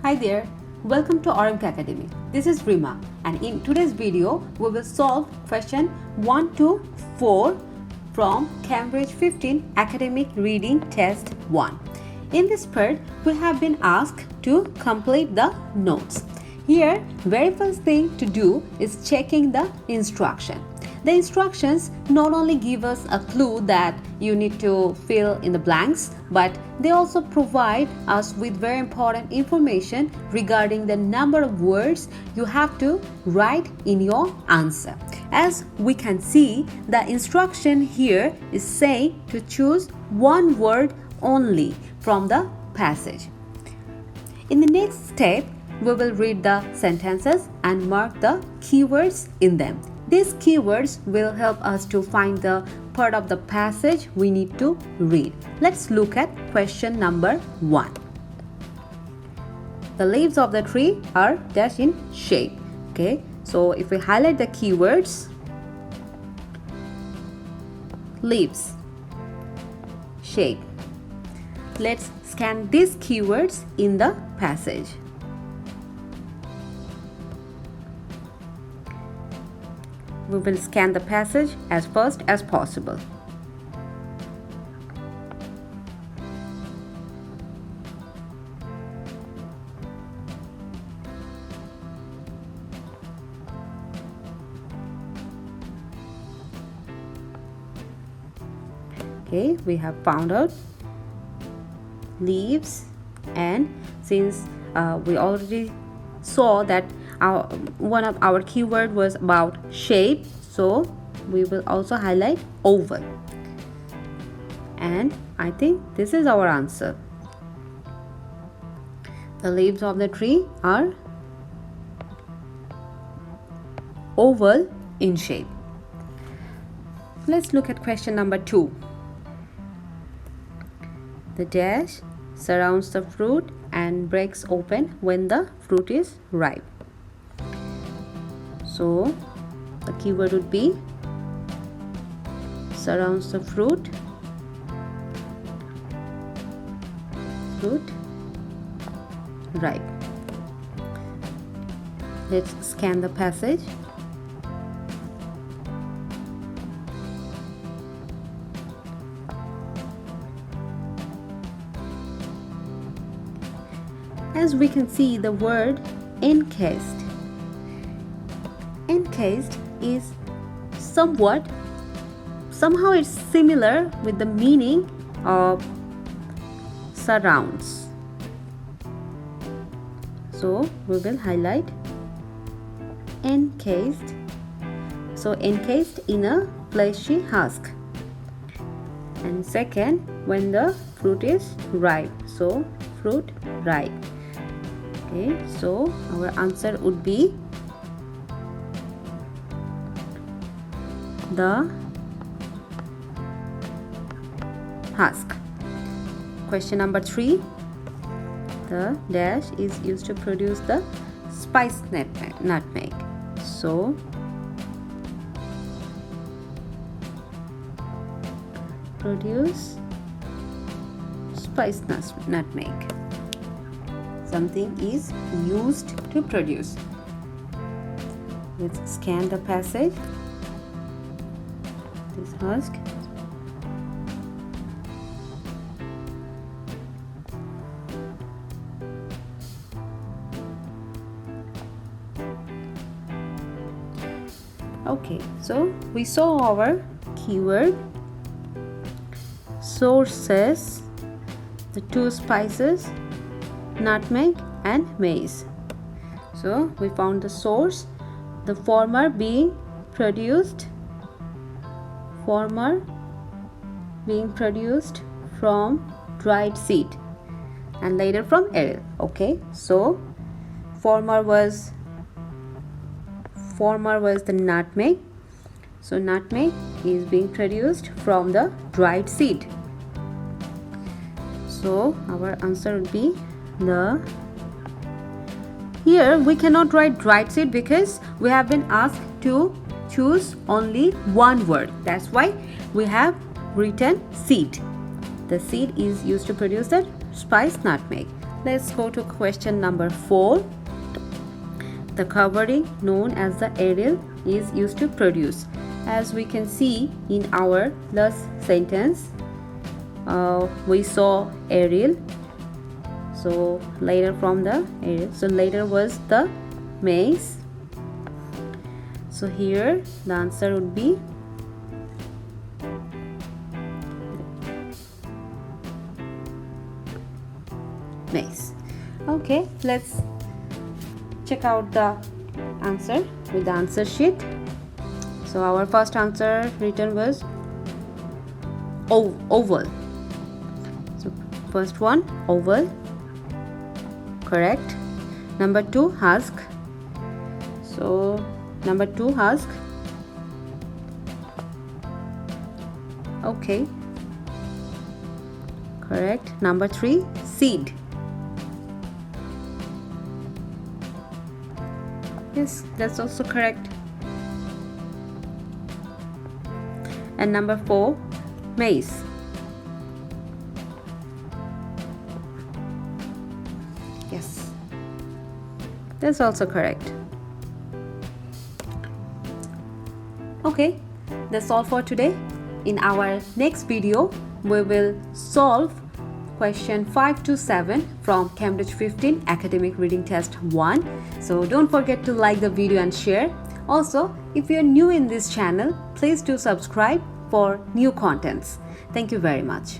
Hi there, welcome to Orimko Academy. This is Rima, and in today's video we will solve question 1 to 4 from Cambridge 15 Academic Reading Test 1. In this part, we have been asked to complete the notes. Here, very first thing to do is checking the instruction. The instructions not only give us a clue that you need to fill in the blanks, but they also provide us with very important information regarding the number of words you have to write in your answer. As we can see, the instruction here is saying to choose one word only from the passage. In the next step, we will read the sentences and mark the keywords in them. These keywords will help us to find the part of the passage we need to read. Let's look at question number 1. The leaves of the tree are dash in shape. Okay, so if we highlight the keywords, leaves, shape. Let's scan these keywords in the passage. We will scan the passage as fast as possible. Okay, we have found out leaves, and since we already saw that one of our keyword was about shape, so we will also highlight oval, and I think this is our answer. The leaves of the tree are oval in shape. Let's look at question number 2. The dash surrounds the fruit and breaks open when the fruit is ripe. So the keyword would be surrounds the fruit, ripe. Let's scan the passage. As we can see, the word encased. Encased is somehow it's similar with the meaning of surrounds. So we will highlight encased. So encased in a fleshy husk. And second, when the fruit is ripe. So fruit ripe. Okay, so our answer would be the husk. Question number 3. The dash is used to produce the spice nutmeg. So produce spice nutmeg. Something is used to produce. Let's scan the passage. This husk. Okay, so we saw our keyword, sources, the two spices, nutmeg and mace. So we found the source, the former being produced from dried seed and later from aril. Okay, so former was the nutmeg. So nutmeg is being produced from the dried seed. So our answer would be here we cannot write dried seed because we have been asked to choose only one word. That's why we have written seed. The seed is used to produce the spice nutmeg. let's go to question number 4. The covering known as the aerial is used to produce. As we can see in our last sentence, we saw aerial, so later from the aerial, so later was the maize. So here the answer would be maize. Okay, let's check out the answer with the answer sheet. So our first answer written was oval. So first one, oval, correct. Number 2, husk. So number 2, husk. Okay, correct. Number 3, seed. Yes, that's also correct. And number 4, maize. Yes, that's also correct. Okay, that's all for today. In our next video, we will solve question 5 to 7 from Cambridge 15 Academic Reading Test 1. So don't forget to like the video and share. Also, if you are new in this channel, please do subscribe for new contents. Thank you very much.